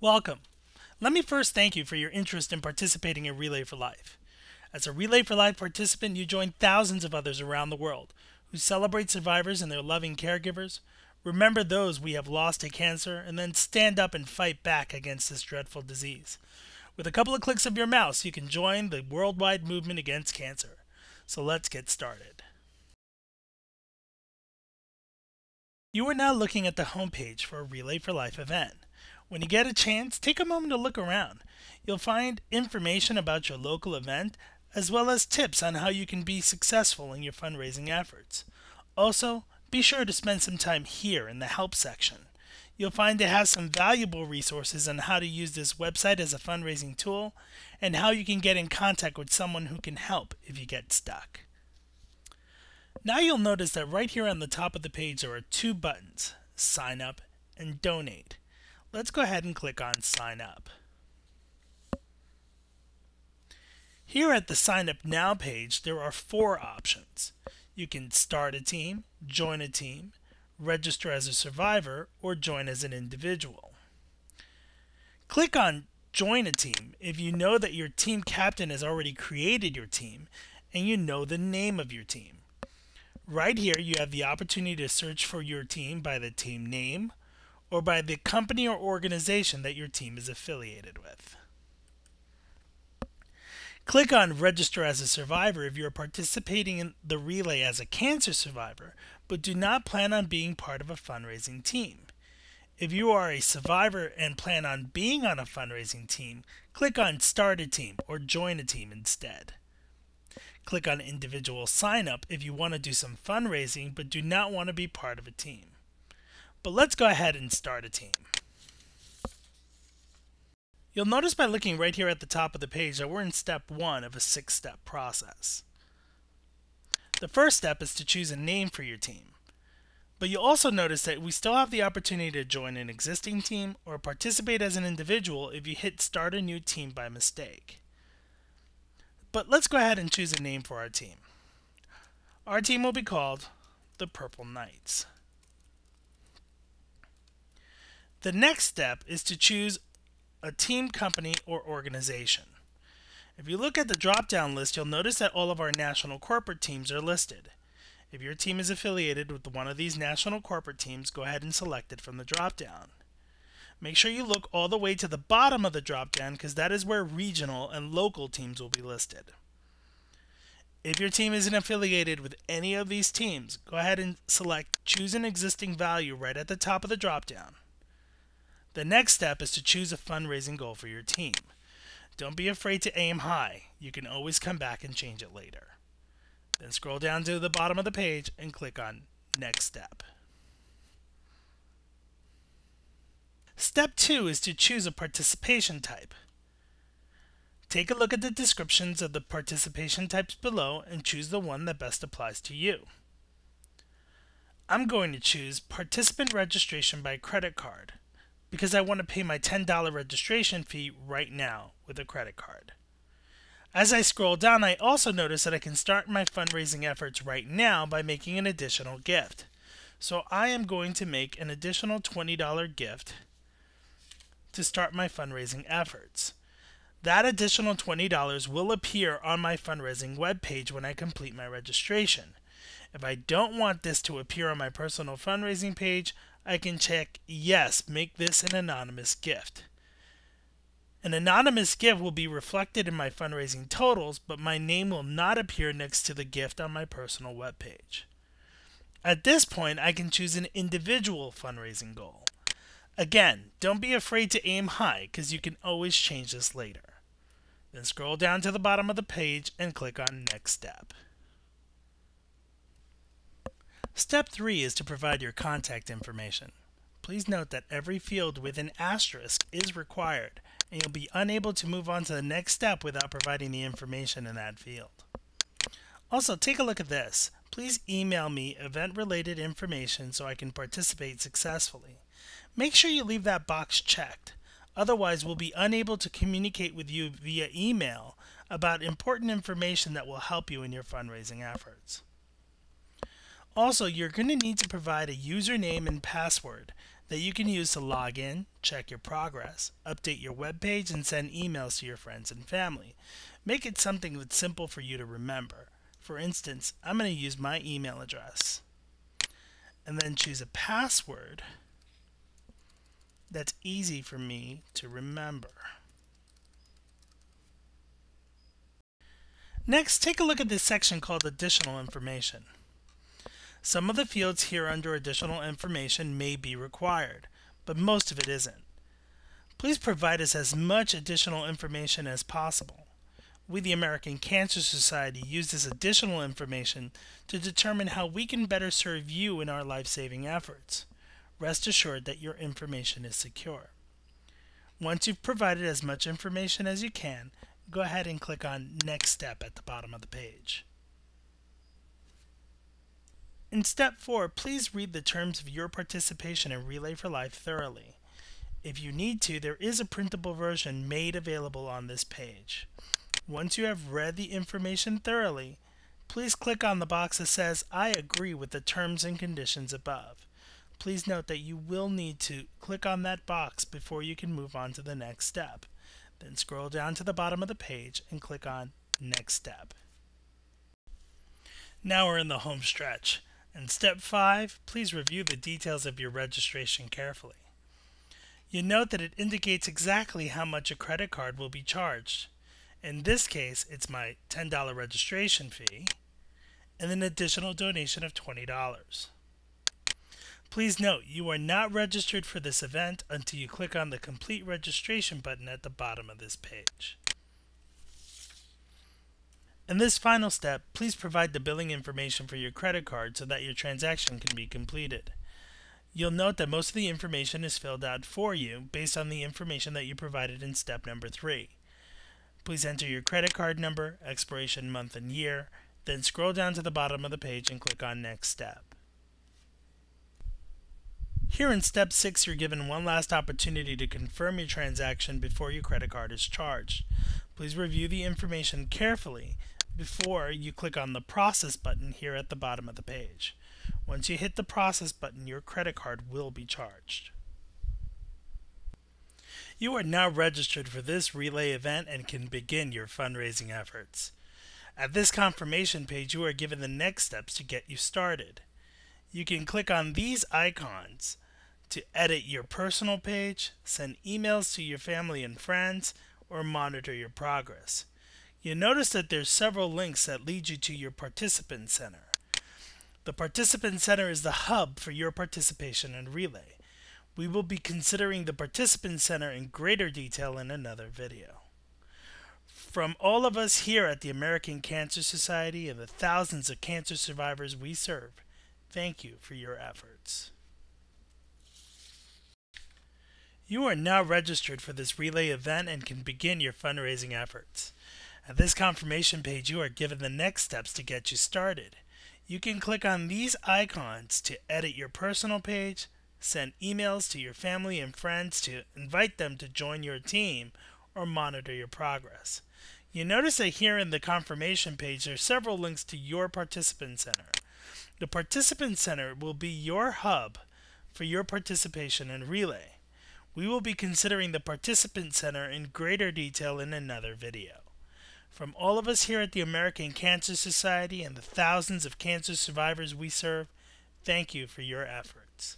Welcome. Let me first thank you for your interest in participating in Relay for Life. As a Relay for Life participant, you join thousands of others around the world who celebrate survivors and their loving caregivers, remember those we have lost to cancer, and then stand up and fight back against this dreadful disease. With a couple of clicks of your mouse, you can join the worldwide movement against cancer. So let's get started. You are now looking at the homepage for a Relay for Life event. When you get a chance, take a moment to look around. You'll find information about your local event as well as tips on how you can be successful in your fundraising efforts. Also, be sure to spend some time here in the help section. You'll find it has some valuable resources on how to use this website as a fundraising tool and how you can get in contact with someone who can help if you get stuck. Now you'll notice that right here on the top of the page there are two buttons, Sign Up and Donate. Let's go ahead and click on Sign Up. Here at the Sign Up Now page, there are four options. You can start a team, join a team, register as a survivor, or join as an individual. Click on Join a Team if you know that your team captain has already created your team and you know the name of your team. Right here, you have the opportunity to search for your team by the team name or by the company or organization that your team is affiliated with. Click on Register as a Survivor if you are participating in the relay as a cancer survivor but do not plan on being part of a fundraising team. If you are a survivor and plan on being on a fundraising team, click on Start a Team or Join a Team instead. Click on Individual Sign Up if you want to do some fundraising but do not want to be part of a team. But let's go ahead and start a team. You'll notice by looking right here at the top of the page that we're in step 1 of a 6-step process. The first step is to choose a name for your team. But you'll also notice that we still have the opportunity to join an existing team or participate as an individual if you hit Start a New Team by mistake. But let's go ahead and choose a name for our team. Our team will be called the Purple Knights. The next step is to choose a team, company, or organization. If you look at the drop-down list, you'll notice that all of our national corporate teams are listed. If your team is affiliated with one of these national corporate teams, go ahead and select it from the drop-down. Make sure you look all the way to the bottom of the drop-down because that is where regional and local teams will be listed. If your team isn't affiliated with any of these teams, go ahead and select Choose an Existing Value right at the top of the drop-down. The next step is to choose a fundraising goal for your team. Don't be afraid to aim high. You can always come back and change it later. Then scroll down to the bottom of the page and click on Next Step. Step 2 is to choose a participation type. Take a look at the descriptions of the participation types below and choose the one that best applies to you. I'm going to choose Participant Registration by Credit Card because I want to pay my $10 registration fee right now with a credit card. As I scroll down, I also notice that I can start my fundraising efforts right now by making an additional gift. So I am going to make an additional $20 gift to start my fundraising efforts. That additional $20 will appear on my fundraising webpage when I complete my registration. If I don't want this to appear on my personal fundraising page, I can check Yes, make this an anonymous gift. An anonymous gift will be reflected in my fundraising totals, but my name will not appear next to the gift on my personal webpage. At this point, I can choose an individual fundraising goal. Again, don't be afraid to aim high because you can always change this later. Then scroll down to the bottom of the page and click on Next Step. Step 3 is to provide your contact information. Please note that every field with an asterisk is required, and you'll be unable to move on to the next step without providing the information in that field. Also, take a look at this. Please email me event-related information so I can participate successfully. Make sure you leave that box checked. Otherwise, we'll be unable to communicate with you via email about important information that will help you in your fundraising efforts. Also, you're going to need to provide a username and password that you can use to log in, check your progress, update your web page, and send emails to your friends and family. Make it something that's simple for you to remember. For instance, I'm going to use my email address and then choose a password that's easy for me to remember. Next, take a look at this section called Additional Information. Some of the fields here under Additional Information may be required, but most of it isn't. Please provide us as much additional information as possible. We, the American Cancer Society, use this additional information to determine how we can better serve you in our life-saving efforts. Rest assured that your information is secure. Once you've provided as much information as you can, go ahead and click on Next Step at the bottom of the page. In Step 4, please read the terms of your participation in Relay for Life thoroughly. If you need to, there is a printable version made available on this page. Once you have read the information thoroughly, please click on the box that says, I agree with the terms and conditions above. Please note that you will need to click on that box before you can move on to the next step. Then scroll down to the bottom of the page and click on Next Step. Now we're in the home stretch. In Step 5, please review the details of your registration carefully. You note that it indicates exactly how much a credit card will be charged. In this case, it's my $10 registration fee and an additional donation of $20. Please note, you are not registered for this event until you click on the Complete Registration button at the bottom of this page. In this final step, please provide the billing information for your credit card so that your transaction can be completed. You'll note that most of the information is filled out for you based on the information that you provided in step number 3. Please enter your credit card number, expiration month and year, then scroll down to the bottom of the page and click on Next Step. Here in Step 6, you're given one last opportunity to confirm your transaction before your credit card is charged. Please review the information carefully before you click on the Process button here at the bottom of the page. Once you hit the Process button, your credit card will be charged. You are now registered for this Relay event and can begin your fundraising efforts. At this confirmation page, you are given the next steps to get you started. You can click on these icons to edit your personal page, send emails to your family and friends, or monitor your progress. You'll notice that there's several links that lead you to your Participant Center. The Participant Center is the hub for your participation in Relay. We will be considering the Participant Center in greater detail in another video. From all of us here at the American Cancer Society and the thousands of cancer survivors we serve, thank you for your efforts. You are now registered for this Relay event and can begin your fundraising efforts. At this confirmation page, you are given the next steps to get you started. You can click on these icons to edit your personal page, send emails to your family and friends to invite them to join your team, or monitor your progress. You notice that here in the confirmation page there are several links to your Participant Center. The Participant Center will be your hub for your participation in Relay. We will be considering the Participant Center in greater detail in another video. From all of us here at the American Cancer Society and the thousands of cancer survivors we serve, thank you for your efforts.